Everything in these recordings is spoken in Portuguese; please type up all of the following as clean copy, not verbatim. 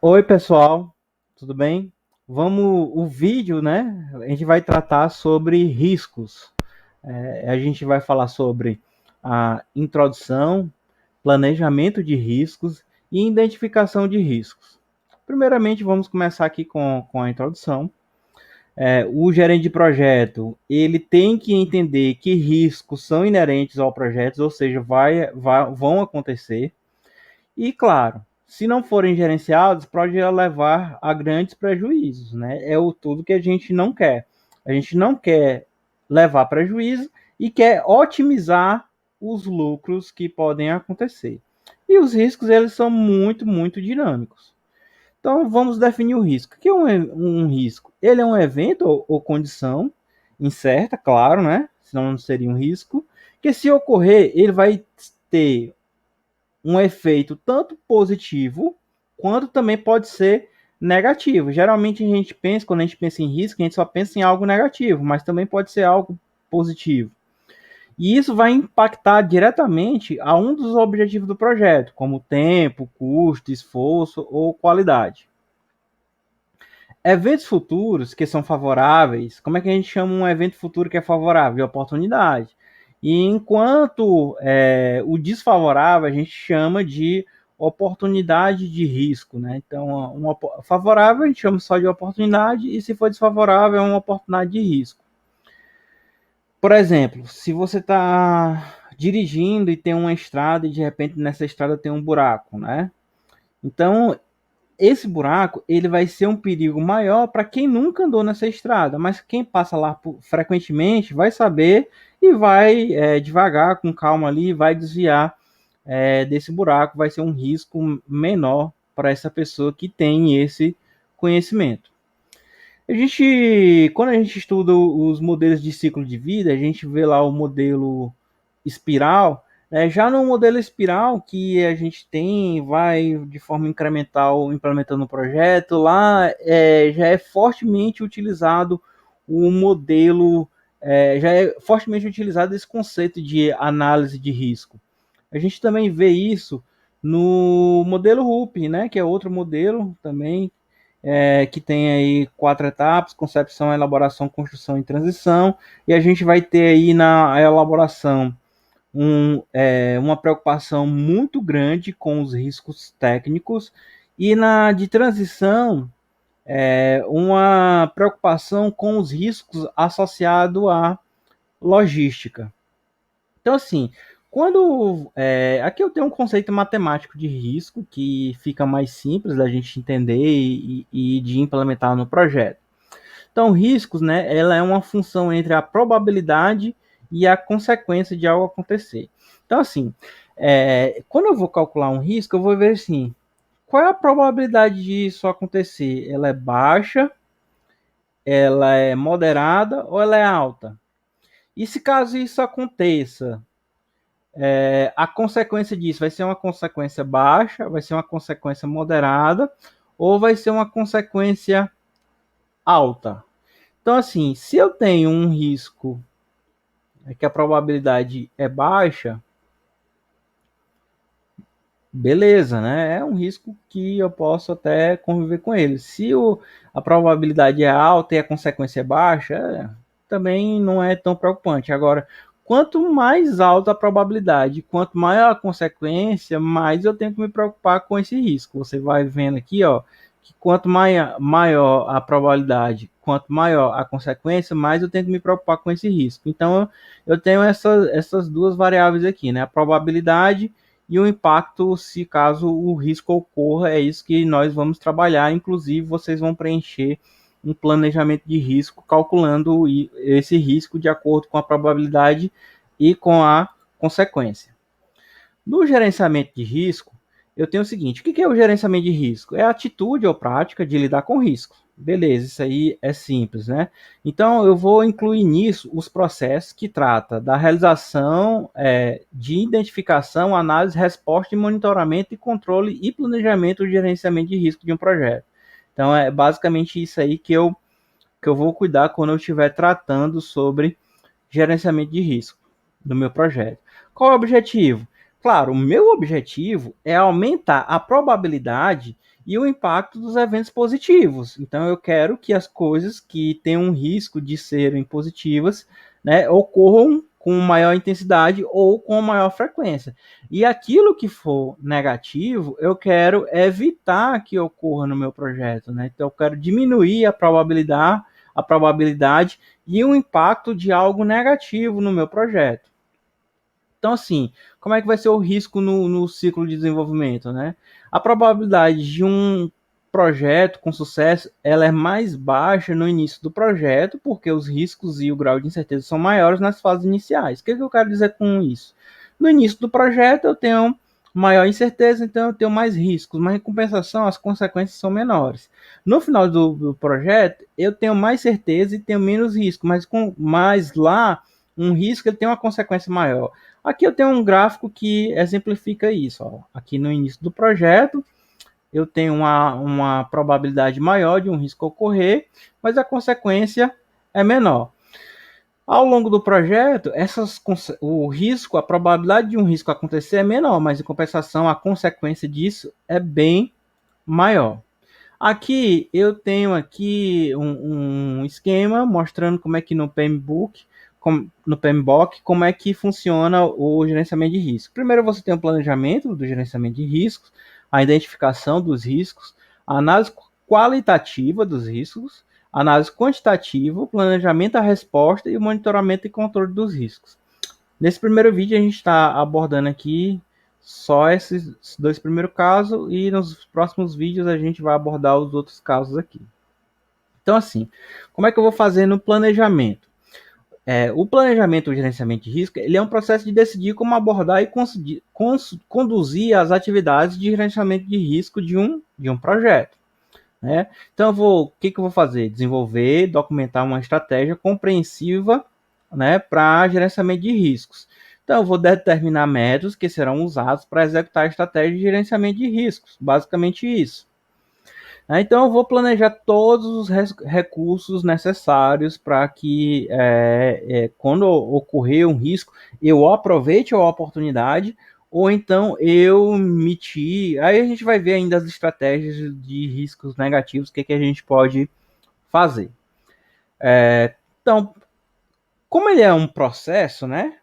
Oi, pessoal, tudo bem? O vídeo, né? A gente vai tratar sobre riscos. A gente vai falar sobre a introdução, planejamento de riscos e identificação de riscos. Primeiramente, vamos começar aqui com a introdução. O gerente de projeto, ele tem que entender que riscos são inerentes ao projeto, ou seja, vão acontecer. E, claro, se não forem gerenciados, pode levar a grandes prejuízos, né? É o tudo que a gente não quer. A gente não quer levar prejuízo e quer otimizar os lucros que podem acontecer. E os riscos, eles são muito, muito dinâmicos. Então, vamos definir o risco. O que é um risco? Ele é um evento ou condição incerta, claro, né? Senão não seria um risco. Que se ocorrer, ele vai ter um efeito tanto positivo quanto também pode ser negativo. Geralmente a gente pensa, quando a gente pensa em risco, a gente só pensa em algo negativo, mas também pode ser algo positivo. E isso vai impactar diretamente a um dos objetivos do projeto, como tempo, custo, esforço ou qualidade. Eventos futuros que são favoráveis, como é que a gente chama um evento futuro que é favorável? Oportunidade. E enquanto o desfavorável a gente chama de oportunidade de risco, né? Então, favorável a gente chama só de oportunidade e se for desfavorável é uma oportunidade de risco. Por exemplo, se você está dirigindo e tem uma estrada e de repente nessa estrada tem um buraco, né? Então, esse buraco ele vai ser um perigo maior para quem nunca andou nessa estrada, mas quem passa lá frequentemente vai saber e vai devagar, com calma ali, vai desviar desse buraco, vai ser um risco menor para essa pessoa que tem esse conhecimento. Quando a gente estuda os modelos de ciclo de vida, a gente vê lá o modelo espiral. Já no modelo espiral que a gente tem, vai de forma incremental implementando o projeto, lá já é fortemente utilizado o modelo, já é fortemente utilizado esse conceito de análise de risco. A gente também vê isso no modelo RUP, né, que é outro modelo também que tem aí 4 etapas: concepção, elaboração, construção e transição. E a gente vai ter aí na elaboração uma preocupação muito grande com os riscos técnicos e na de transição uma preocupação com os riscos associados à logística. Então, assim, aqui eu tenho um conceito matemático de risco que fica mais simples da gente entender e de implementar no projeto. Então, riscos, né, ela é uma função entre a probabilidade e a consequência de algo acontecer. Então, assim, quando eu vou calcular um risco, eu vou ver assim, qual é a probabilidade disso acontecer? Ela é baixa, ela é moderada ou ela é alta? E se caso isso aconteça, a consequência disso vai ser uma consequência baixa, vai ser uma consequência moderada ou vai ser uma consequência alta? Então, assim, se eu tenho um risco que a probabilidade é baixa, beleza, né? É um risco que eu posso até conviver com ele. A probabilidade é alta e a consequência é baixa, também não é tão preocupante. Agora, quanto mais alta a probabilidade, quanto maior a consequência, mais eu tenho que me preocupar com esse risco. Você vai vendo aqui, ó, que quanto maior a probabilidade, quanto maior a consequência, mais eu tenho que me preocupar com esse risco. Então, eu tenho essas duas variáveis aqui, né? A probabilidade e o impacto se caso o risco ocorra. É isso que nós vamos trabalhar. Inclusive, vocês vão preencher um planejamento de risco calculando esse risco de acordo com a probabilidade e com a consequência. No gerenciamento de risco, eu tenho o seguinte: o que é o gerenciamento de risco? É a atitude ou prática de lidar com risco. Beleza, isso aí é simples, né? Então, eu vou incluir nisso os processos que trata da realização de identificação, análise, resposta e monitoramento e controle e planejamento do gerenciamento de risco de um projeto. Então, é basicamente isso aí que eu vou cuidar quando eu estiver tratando sobre gerenciamento de risco do meu projeto. Qual é o objetivo? claro, o meu objetivo é aumentar a probabilidade e o impacto dos eventos positivos. Então, eu quero que as coisas que têm um risco de serem positivas, né, ocorram com maior intensidade ou com maior frequência. E aquilo que for negativo, eu quero evitar que ocorra no meu projeto, né? Então, eu quero diminuir a probabilidade e o impacto de algo negativo no meu projeto. Então, assim, como é que vai ser o risco no ciclo de desenvolvimento, né? A probabilidade de um projeto com sucesso, ela é mais baixa no início do projeto, porque os riscos e o grau de incerteza são maiores nas fases iniciais. O que eu quero dizer com isso? No início do projeto, eu tenho maior incerteza, então eu tenho mais riscos, mas em compensação, as consequências são menores. No final do projeto, eu tenho mais certeza e tenho menos risco, mas lá, um risco ele tem uma consequência maior. Aqui eu tenho um gráfico que exemplifica isso. Ó. Aqui no início do projeto, eu tenho uma probabilidade maior de um risco ocorrer, mas a consequência é menor. Ao longo do projeto, o risco, a probabilidade de um risco acontecer é menor, mas em compensação, a consequência disso é bem maior. Aqui eu tenho aqui um esquema mostrando como é que no PMBOK, como é que funciona o gerenciamento de risco. Primeiro você tem o planejamento do gerenciamento de riscos, a identificação dos riscos, a análise qualitativa dos riscos, análise quantitativa, o planejamento da resposta e o monitoramento e controle dos riscos. Nesse primeiro vídeo a gente está abordando aqui só esses dois primeiros casos e nos próximos vídeos a gente vai abordar os outros casos aqui. Então, assim, como é que eu vou fazer no planejamento? O planejamento ou gerenciamento de risco, ele é um processo de decidir como abordar e conduzir as atividades de gerenciamento de risco de um projeto. Né? Então, o que eu vou fazer? Desenvolver, documentar uma estratégia compreensiva, né, para gerenciamento de riscos. Então, eu vou determinar métodos que serão usados para executar a estratégia de gerenciamento de riscos. Basicamente isso. Então, eu vou planejar todos os recursos necessários para que, quando ocorrer um risco, eu aproveite a oportunidade ou então eu mitigre. Aí a gente vai ver ainda as estratégias de riscos negativos, o que a gente pode fazer. Então, como ele é um processo, né?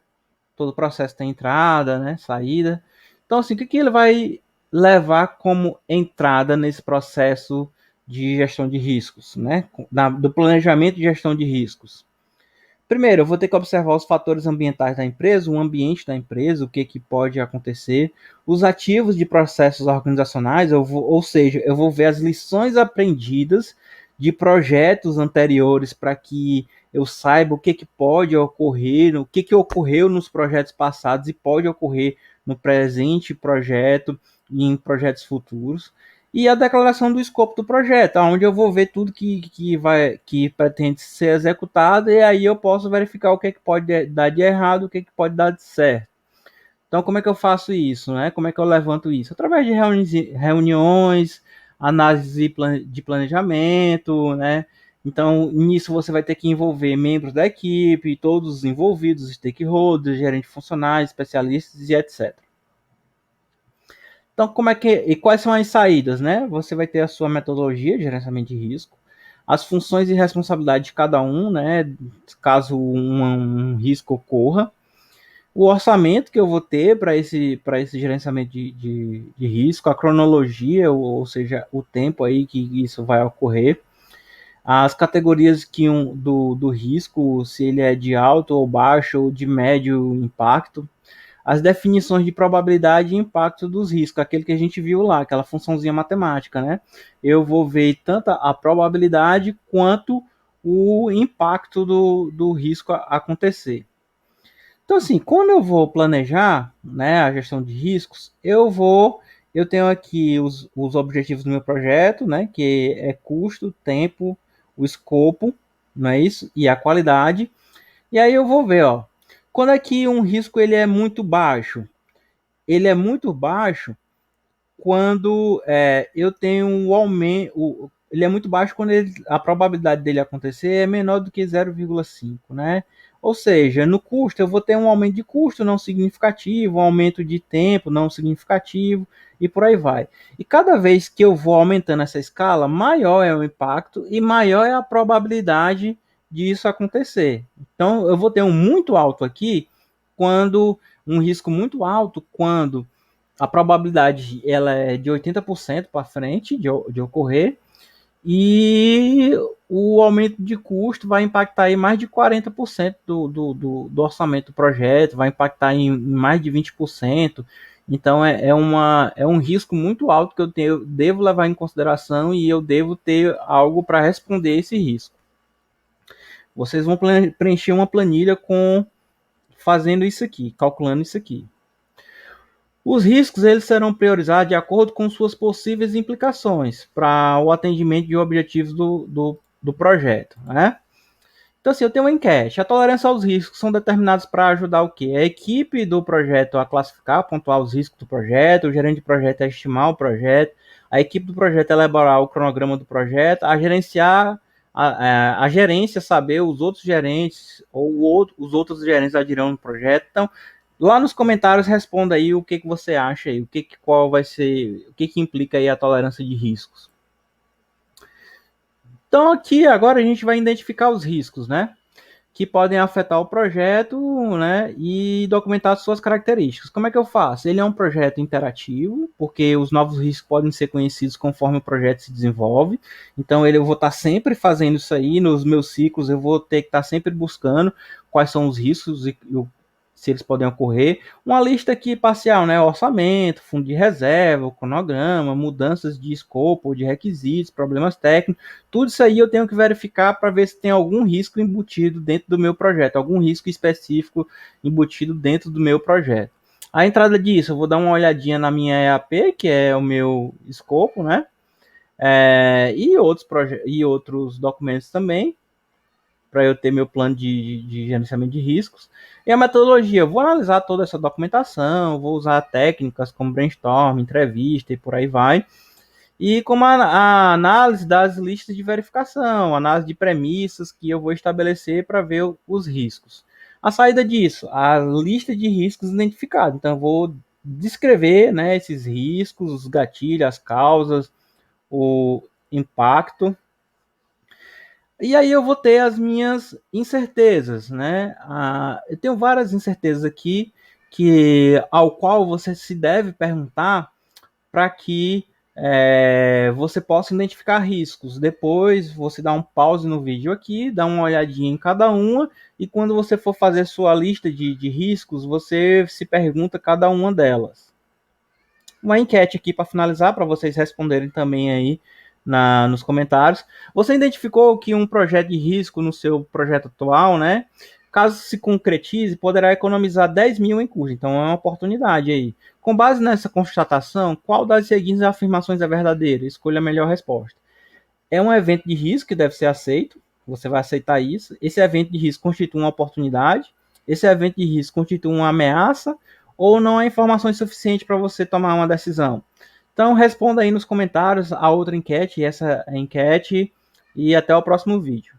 Todo processo tem entrada, né? Saída. Então, assim, o que ele vai levar como entrada nesse processo de gestão de riscos, né? Do planejamento de gestão de riscos. Primeiro, eu vou ter que observar os fatores ambientais da empresa, o ambiente da empresa, o que pode acontecer, os ativos de processos organizacionais, ou seja, eu vou ver as lições aprendidas de projetos anteriores para que eu saiba o que pode ocorrer, o que ocorreu nos projetos passados e pode ocorrer no presente projeto e em projetos futuros. E a declaração do escopo do projeto, onde eu vou ver tudo que pretende ser executado, e aí eu posso verificar o que pode dar de errado, o que pode dar de certo. Então, como é que eu faço isso, né? Como é que eu levanto isso? Através de reuniões, análise de planejamento, né? Então, nisso você vai ter que envolver membros da equipe, todos os envolvidos, stakeholders, gerentes funcionais, especialistas e etc. Então, e quais são as saídas, né? Você vai ter a sua metodologia de gerenciamento de risco, as funções e responsabilidades de cada um, né? Caso um risco ocorra, o orçamento que eu vou ter para esse gerenciamento de risco, a cronologia, ou seja, o tempo aí que isso vai ocorrer, as categorias do risco, se ele é de alto ou baixo, ou de médio impacto, as definições de probabilidade e impacto dos riscos, aquele que a gente viu lá, aquela funçãozinha matemática, né? Eu vou ver tanto a probabilidade quanto o impacto do risco acontecer. Então, assim, quando eu vou planejar, né, a gestão de riscos, eu tenho aqui os objetivos do meu projeto, né, que é custo, tempo, o escopo, não é isso? E a qualidade. E aí eu vou ver, ó, quando é que um risco ele é muito baixo? Ele é muito baixo quando eu tenho um aumento. Ele é muito baixo quando a probabilidade dele acontecer é menor do que 0,5, né? Ou seja, no custo eu vou ter um aumento de custo não significativo, um aumento de tempo não significativo e por aí vai. E cada vez que eu vou aumentando essa escala, maior é o impacto e maior é a probabilidade disso acontecer. Então eu vou ter um muito alto aqui quando um risco muito alto quando a probabilidade ela é de 80% para frente de ocorrer e o aumento de custo vai impactar aí mais de 40% do orçamento do projeto, vai impactar em mais de 20%. Então é um risco muito alto que devo levar em consideração e eu devo ter algo para responder esse risco. Vocês vão preencher uma planilha com fazendo isso aqui, calculando isso aqui. Os riscos eles serão priorizados de acordo com suas possíveis implicações para o atendimento de objetivos do projeto, né? Então, assim, eu tenho uma enquete. A tolerância aos riscos são determinados para ajudar o quê? A equipe do projeto a classificar, pontuar os riscos do projeto, o gerente de projeto a estimar o projeto, a equipe do projeto a elaborar o cronograma do projeto, a gerenciar, a gerência saber os outros gerentes ou os outros gerentes adirão no projeto. Então, lá nos comentários responda aí o que você acha aí, qual vai ser, o que implica aí a tolerância de riscos. Então aqui agora a gente vai identificar os riscos, né? Que podem afetar o projeto, né? E documentar suas características. Como é que eu faço? Ele é um projeto interativo, porque os novos riscos podem ser conhecidos conforme o projeto se desenvolve. Então eu vou estar sempre fazendo isso aí nos meus ciclos, eu vou ter que estar sempre buscando quais são os riscos e se eles podem ocorrer. Uma lista aqui parcial, né? Orçamento, fundo de reserva, cronograma, mudanças de escopo, de requisitos, problemas técnicos. Tudo isso aí eu tenho que verificar para ver se tem algum risco embutido dentro do meu projeto, algum risco específico embutido dentro do meu projeto. A entrada disso, eu vou dar uma olhadinha na minha EAP, que é o meu escopo, né? E outros documentos também, para eu ter meu plano de gerenciamento de riscos. E a metodologia, eu vou analisar toda essa documentação, vou usar técnicas como brainstorm, entrevista e por aí vai. E como a análise das listas de verificação, análise de premissas que eu vou estabelecer para ver os riscos. A saída disso, a lista de riscos identificados. Então, eu vou descrever, né, esses riscos, os gatilhos, as causas, o impacto. E aí eu vou ter as minhas incertezas, né? Eu tenho várias incertezas aqui ao qual você se deve perguntar para que você possa identificar riscos. Depois você dá um pause no vídeo aqui, dá uma olhadinha em cada uma e quando você for fazer sua lista de riscos, você se pergunta cada uma delas. Uma enquete aqui para finalizar, para vocês responderem também aí nos comentários. Você identificou que um projeto de risco no seu projeto atual, né? Caso se concretize, poderá economizar 10 mil em custo. Então, é uma oportunidade aí. Com base nessa constatação, qual das seguintes afirmações é verdadeira? Escolha a melhor resposta. É um evento de risco que deve ser aceito. Você vai aceitar isso. Esse evento de risco constitui uma oportunidade. Esse evento de risco constitui uma ameaça ou não há informações suficientes para você tomar uma decisão. Então, responda aí nos comentários a outra enquete, essa enquete, e até o próximo vídeo.